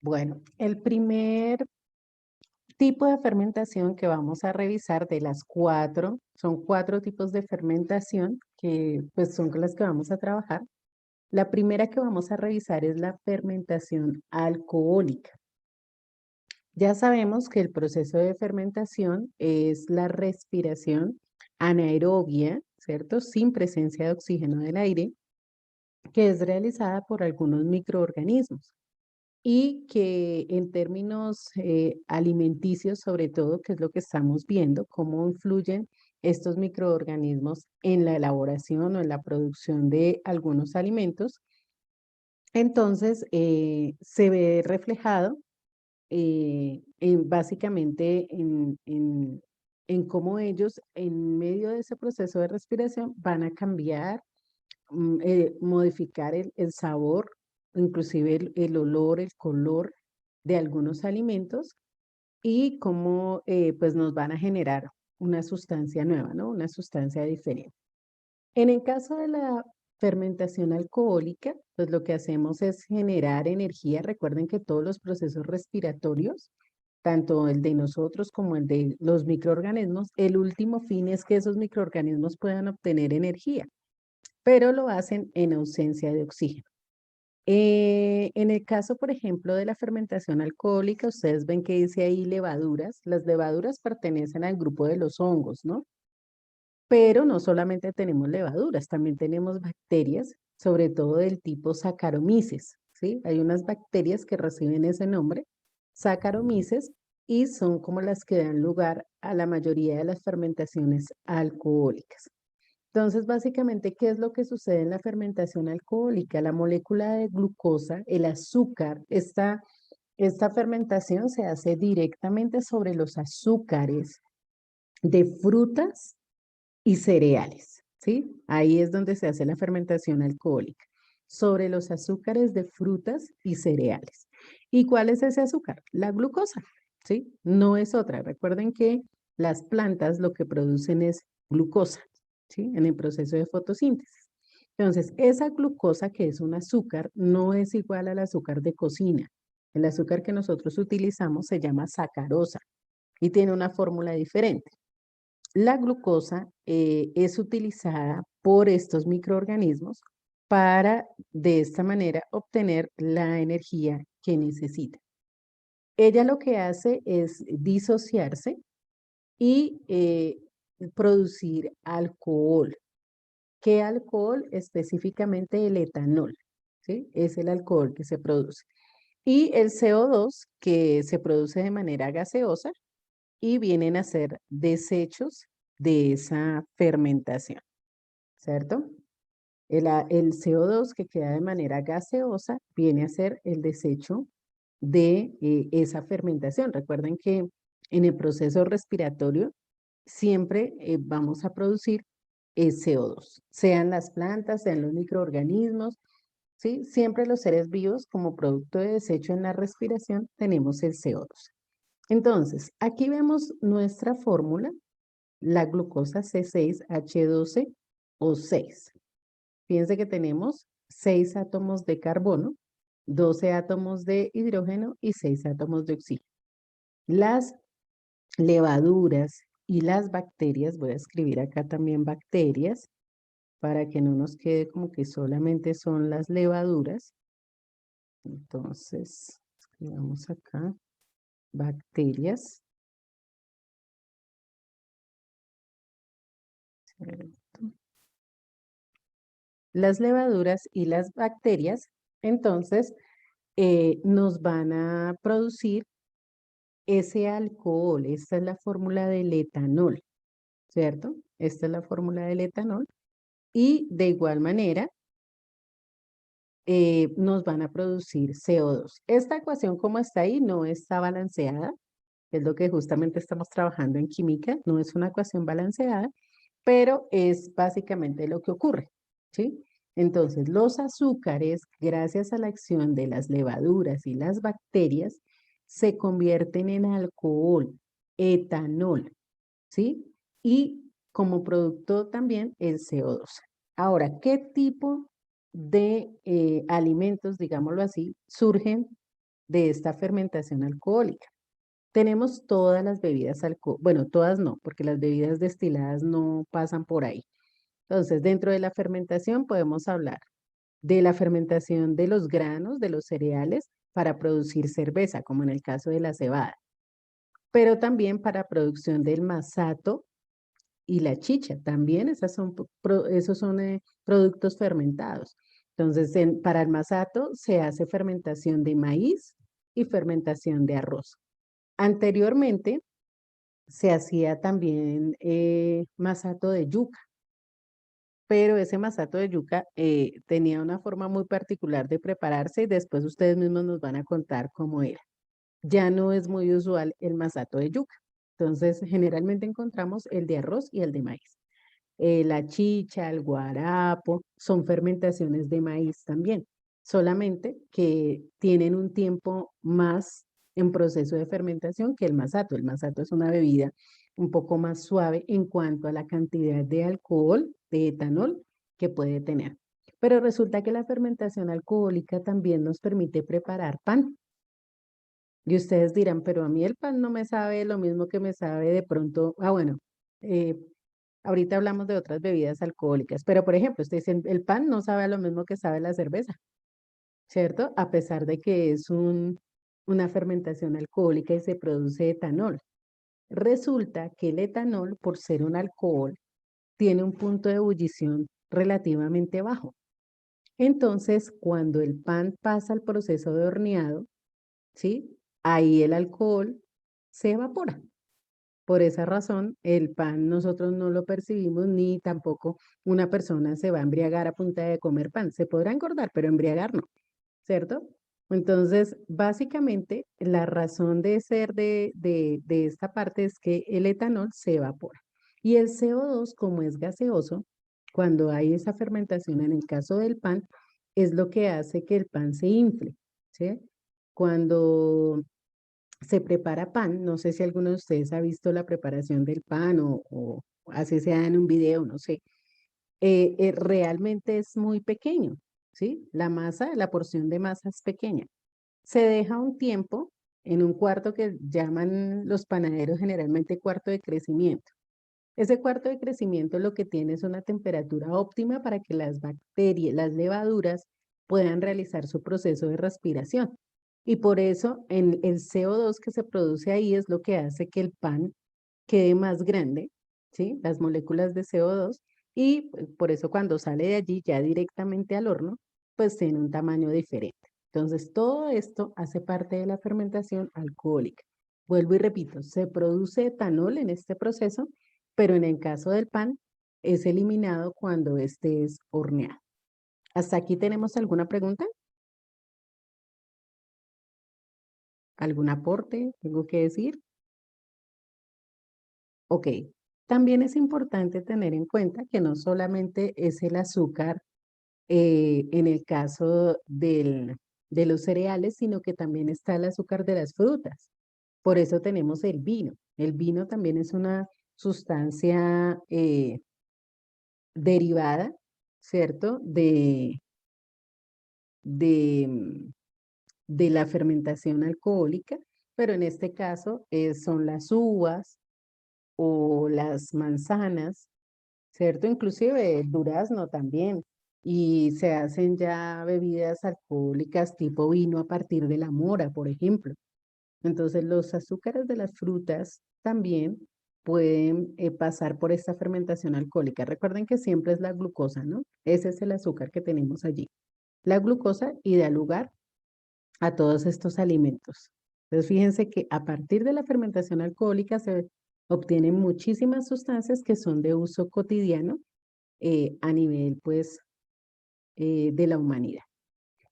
Bueno, el primer tipo de fermentación que vamos a revisar de las cuatro, son cuatro tipos de fermentación que pues son con las que vamos a trabajar. La primera que vamos a revisar es la fermentación alcohólica. Ya sabemos que el proceso de fermentación es la respiración anaerobia, ¿cierto? Sin presencia de oxígeno del aire, que es realizada por algunos microorganismos y que en términos alimenticios, sobre todo, que es lo que estamos viendo, cómo influyen estos microorganismos en la elaboración o en la producción de algunos alimentos. Entonces, se ve reflejado básicamente en cómo ellos, en medio de ese proceso de respiración, van a cambiar, modificar el sabor, inclusive el olor, el color de algunos alimentos y cómo pues nos van a generar una sustancia nueva, ¿no? Una sustancia diferente. En el caso de la fermentación alcohólica, pues lo que hacemos es generar energía. Recuerden que todos los procesos respiratorios, tanto el de nosotros como el de los microorganismos, el último fin es que esos microorganismos puedan obtener energía, pero lo hacen en ausencia de oxígeno. En el caso, por ejemplo, de la fermentación alcohólica, ustedes ven que dice ahí levaduras. Las levaduras pertenecen al grupo de los hongos, ¿no? Pero no solamente tenemos levaduras, también tenemos bacterias, sobre todo del tipo Saccharomyces, ¿sí? Hay unas bacterias que reciben ese nombre, Saccharomyces, y son como las que dan lugar a la mayoría de las fermentaciones alcohólicas. Entonces, básicamente, ¿qué es lo que sucede en la fermentación alcohólica? La molécula de glucosa, el azúcar, esta fermentación se hace directamente sobre los azúcares de frutas y cereales, ¿sí? Ahí es donde se hace la fermentación alcohólica, sobre los azúcares de frutas y cereales. ¿Y cuál es ese azúcar? La glucosa, ¿sí? No es otra. Recuerden que las plantas lo que producen es glucosa, ¿sí? En el proceso de fotosíntesis. Entonces, esa glucosa, que es un azúcar, no es igual al azúcar de cocina. El azúcar que nosotros utilizamos se llama sacarosa y tiene una fórmula diferente. La glucosa es utilizada por estos microorganismos para de esta manera obtener la energía que necesita. Ella lo que hace es disociarse y producir alcohol. ¿Qué alcohol? Específicamente el etanol, ¿sí? Es el alcohol que se produce. Y el CO2 que se produce de manera gaseosa y vienen a ser desechos de esa fermentación, ¿cierto? El CO2 que queda de manera gaseosa viene a ser el desecho de esa fermentación. Recuerden que en el proceso respiratorio siempre vamos a producir CO2, sean las plantas, sean los microorganismos, ¿sí? Siempre los seres vivos como producto de desecho en la respiración tenemos el CO2. Entonces, aquí vemos nuestra fórmula, la glucosa C6H12O6. Fíjense que tenemos 6 átomos de carbono, 12 átomos de hidrógeno y 6 átomos de oxígeno. Las levaduras y las bacterias, voy a escribir acá también bacterias, para que no nos quede como que solamente son las levaduras. Entonces, escribamos acá bacterias. ¿Cierto? Las levaduras y las bacterias, entonces, nos van a producir ese alcohol. Esta es la fórmula del etanol, ¿cierto? Esta es la fórmula del etanol. Y de igual manera, nos van a producir CO2. Esta ecuación como está ahí no está balanceada, es lo que justamente estamos trabajando en química, no es una ecuación balanceada, pero es básicamente lo que ocurre, ¿sí? Entonces, los azúcares, gracias a la acción de las levaduras y las bacterias, se convierten en alcohol, etanol, ¿sí? Y como producto también el CO2. Ahora, ¿qué tipo de alimentos, digámoslo así, surgen de esta fermentación alcohólica. Tenemos todas las bebidas alcohólicas, bueno, todas no, porque las bebidas destiladas no pasan por ahí. Entonces, dentro de la fermentación podemos hablar de la fermentación de los granos, de los cereales, para producir cerveza, como en el caso de la cebada, pero también para producción del masato y la chicha, también esos son productos fermentados. Entonces, para el masato se hace fermentación de maíz y fermentación de arroz. Anteriormente se hacía también masato de yuca, pero ese masato de yuca tenía una forma muy particular de prepararse y después ustedes mismos nos van a contar cómo era. Ya no es muy usual el masato de yuca. Entonces, generalmente encontramos el de arroz y el de maíz. La chicha, el guarapo, son fermentaciones de maíz también, solamente que tienen un tiempo más en proceso de fermentación que el masato. El masato es una bebida un poco más suave en cuanto a la cantidad de alcohol, de etanol que puede tener. Pero resulta que la fermentación alcohólica también nos permite preparar pan. Y ustedes dirán, pero a mí el pan no me sabe lo mismo que me sabe de pronto, bueno, eh, ahorita hablamos de otras bebidas alcohólicas, pero por ejemplo, ustedes dicen, el pan no sabe a lo mismo que sabe la cerveza, ¿cierto? A pesar de que es una fermentación alcohólica y se produce etanol. Resulta que el etanol, por ser un alcohol, tiene un punto de ebullición relativamente bajo. Entonces, cuando el pan pasa al proceso de horneado, ¿sí? Ahí el alcohol se evapora. Por esa razón, el pan nosotros no lo percibimos ni tampoco una persona se va a embriagar a punta de comer pan. Se podrá engordar, pero embriagar no, ¿cierto? Entonces, básicamente, la razón de ser de esta parte es que el etanol se evapora. Y el CO2, como es gaseoso, cuando hay esa fermentación en el caso del pan, es lo que hace que el pan se infle, ¿sí? Cuando se prepara pan. No sé si alguno de ustedes ha visto la preparación del pan o así sea en un video, no sé. Realmente es muy pequeño, ¿sí? La masa, la porción de masa es pequeña. Se deja un tiempo en un cuarto que llaman los panaderos generalmente cuarto de crecimiento. Ese cuarto de crecimiento lo que tiene es una temperatura óptima para que las bacterias, las levaduras puedan realizar su proceso de respiración. Y por eso en el CO2 que se produce ahí es lo que hace que el pan quede más grande, ¿sí? Las moléculas de CO2 y por eso cuando sale de allí ya directamente al horno, pues tiene un tamaño diferente. Entonces todo esto hace parte de la fermentación alcohólica. Vuelvo y repito, se produce etanol en este proceso, pero en el caso del pan es eliminado cuando este es horneado. ¿Hasta aquí tenemos alguna pregunta? ¿Algún aporte? ¿Tengo que decir? Ok. También es importante tener en cuenta que no solamente es el azúcar en el caso de los cereales, sino que también está el azúcar de las frutas. Por eso tenemos el vino. El vino también es una sustancia derivada, ¿cierto? De, mm, de la fermentación alcohólica, pero en este caso son las uvas o las manzanas, ¿cierto? Inclusive el durazno también. Y se hacen ya bebidas alcohólicas tipo vino a partir de la mora, por ejemplo. Entonces los azúcares de las frutas también pueden pasar por esta fermentación alcohólica. Recuerden que siempre es la glucosa, ¿no? Ese es el azúcar que tenemos allí. La glucosa y da lugar a todos estos alimentos. Entonces, fíjense que a partir de la fermentación alcohólica se obtienen muchísimas sustancias que son de uso cotidiano a nivel, pues, de la humanidad.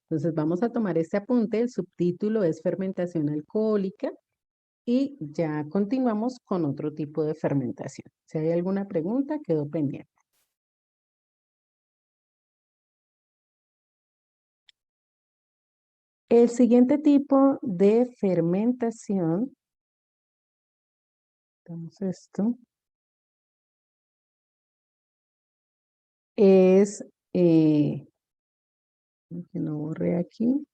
Entonces, vamos a tomar este apunte. El subtítulo es fermentación alcohólica y ya continuamos con otro tipo de fermentación. Si hay alguna pregunta, quedó pendiente. El siguiente tipo de fermentación, vamos esto, es, que no borré aquí,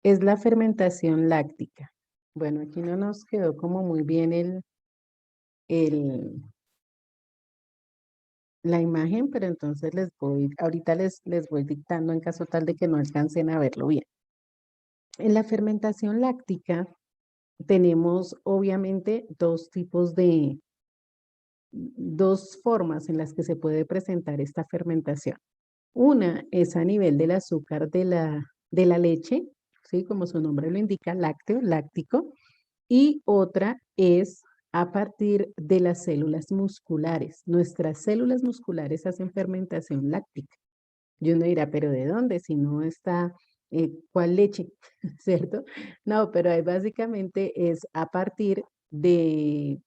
es la fermentación láctica. Bueno, aquí no nos quedó como muy bien el, la imagen, pero entonces ahorita les voy dictando en caso tal de que no alcancen a verlo bien. En la fermentación láctica tenemos obviamente dos formas en las que se puede presentar esta fermentación. Una es a nivel del azúcar de la leche, ¿sí? Como su nombre lo indica, lácteo, láctico, y otra es a partir de las células musculares. Nuestras células musculares hacen fermentación láctica. Y uno dirá, ¿pero de dónde? Si no está, ¿cuál leche? ¿Cierto? No, pero ahí básicamente es a partir de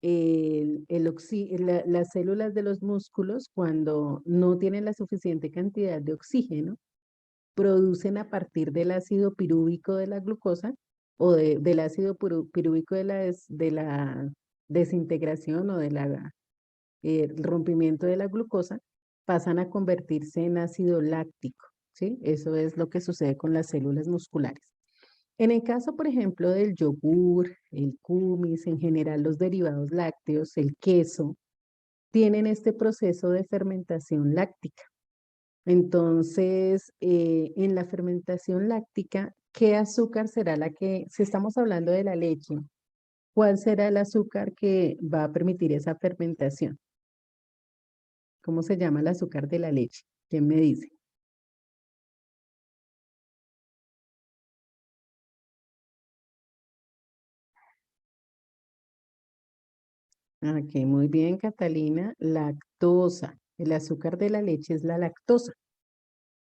las células de los músculos cuando no tienen la suficiente cantidad de oxígeno, producen a partir del ácido pirúvico de la glucosa o del ácido pirúvico de la desintegración o de el rompimiento de la glucosa, pasan a convertirse en ácido láctico, ¿sí? Eso es lo que sucede con las células musculares. En el caso, por ejemplo, del yogur, el kumis, en general los derivados lácteos, el queso, tienen este proceso de fermentación láctica. Entonces, en la fermentación láctica, ¿qué azúcar será la que, si estamos hablando de la leche, cuál será el azúcar que va a permitir esa fermentación? ¿Cómo se llama el azúcar de la leche? ¿Quién me dice? Ok, muy bien, Catalina. Lactosa. El azúcar de la leche es la lactosa,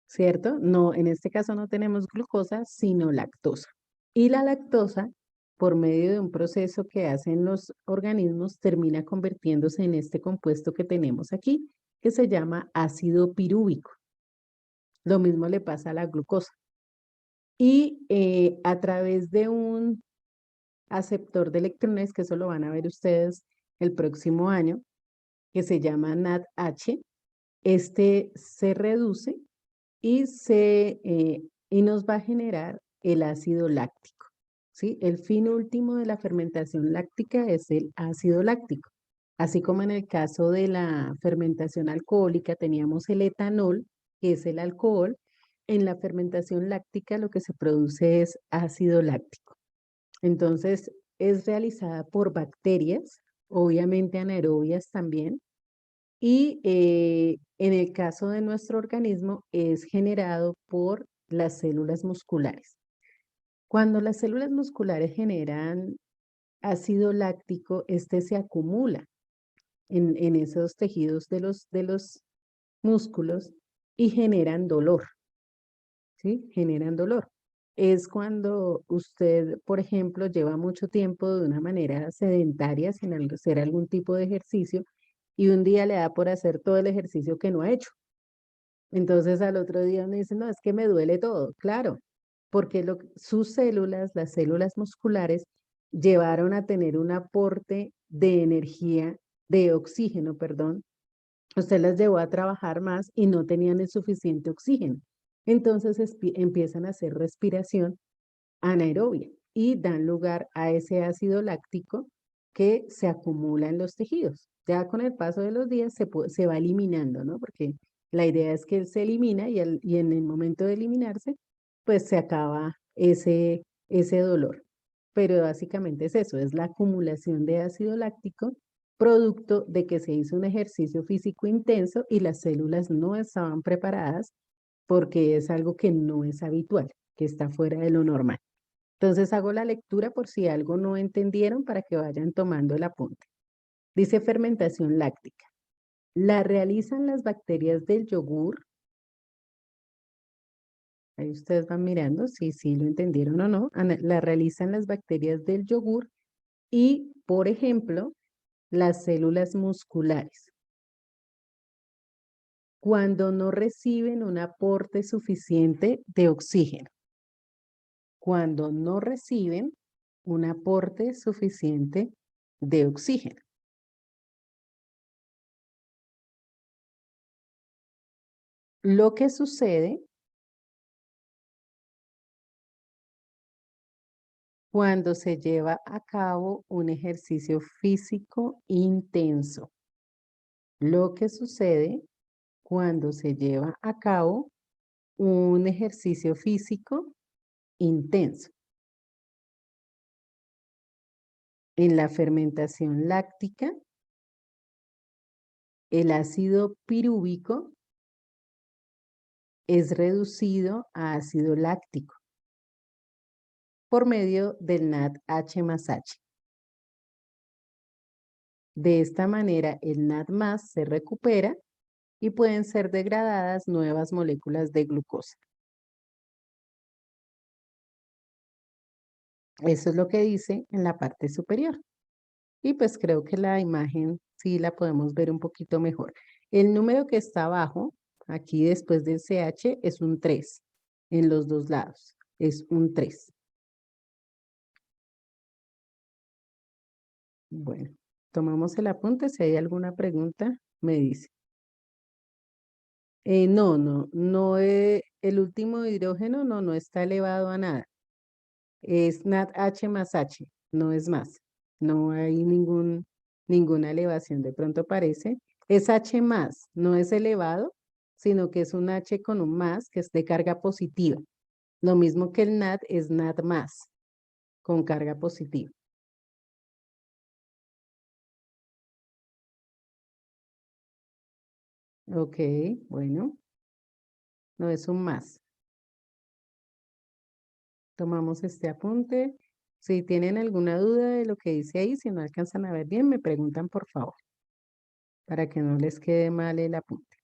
¿cierto? No, en este caso no tenemos glucosa, sino lactosa. Y la lactosa, por medio de un proceso que hacen los organismos, termina convirtiéndose en este compuesto que tenemos aquí, que se llama ácido pirúvico. Lo mismo le pasa a la glucosa. Y a través de un aceptor de electrones, que eso lo van a ver ustedes el próximo año, que se llama NADH, este se reduce y nos va a generar el ácido láctico, ¿sí? El fin último de la fermentación láctica es el ácido láctico. Así como en el caso de la fermentación alcohólica teníamos el etanol, que es el alcohol, en la fermentación láctica lo que se produce es ácido láctico. Entonces, es realizada por bacterias, obviamente anaerobias también, y en el caso de nuestro organismo es generado por las células musculares. Cuando las células musculares generan ácido láctico, este se acumula en esos tejidos de los músculos y generan dolor, ¿sí? Generan dolor. Es cuando usted, por ejemplo, lleva mucho tiempo de una manera sedentaria sin hacer algún tipo de ejercicio y un día le da por hacer todo el ejercicio que no ha hecho. Entonces al otro día me dice, no, es que me duele todo. Claro, porque sus células, las células musculares, llevaron a tener un aporte de energía, de oxígeno, perdón. Usted las llevó a trabajar más y no tenían el suficiente oxígeno. Entonces empiezan a hacer respiración anaerobia y dan lugar a ese ácido láctico que se acumula en los tejidos. Ya con el paso de los días se va eliminando, ¿no? Porque la idea es que él se elimina y en el momento de eliminarse, pues se acaba ese dolor. Pero básicamente es eso, es la acumulación de ácido láctico producto de que se hizo un ejercicio físico intenso y las células no estaban preparadas porque es algo que no es habitual, que está fuera de lo normal. Entonces hago la lectura por si algo no entendieron para que vayan tomando el apunte. Dice fermentación láctica. La realizan las bacterias del yogur. Ahí ustedes van mirando si sí lo entendieron o no. La realizan las bacterias del yogur y, por ejemplo, las células musculares. Cuando no reciben un aporte suficiente de oxígeno. Cuando no reciben un aporte suficiente de oxígeno. Lo que sucede cuando se lleva a cabo un ejercicio físico intenso. Lo que sucede cuando se lleva a cabo un ejercicio físico intenso. En la fermentación láctica, el ácido pirúvico es reducido a ácido láctico por medio del NADH más H. De esta manera, el NAD+ se recupera y pueden ser degradadas nuevas moléculas de glucosa. Eso es lo que dice en la parte superior. Y pues creo que la imagen sí la podemos ver un poquito mejor. El número que está abajo, aquí después del CH, es un 3 en los dos lados. Es un 3. Bueno, tomamos el apunte. Si hay alguna pregunta, me dice. No, el último hidrógeno no está elevado a nada. Es NADH más H, no es más. No hay ninguna elevación. De pronto parece. Es H más, no es elevado, sino que es un H con un más que es de carga positiva. Lo mismo que el NAD es NAD más, con carga positiva. Ok, bueno, no es un más. Tomamos este apunte. Si tienen alguna duda de lo que dice ahí, si no alcanzan a ver bien, me preguntan por favor, para que no les quede mal el apunte.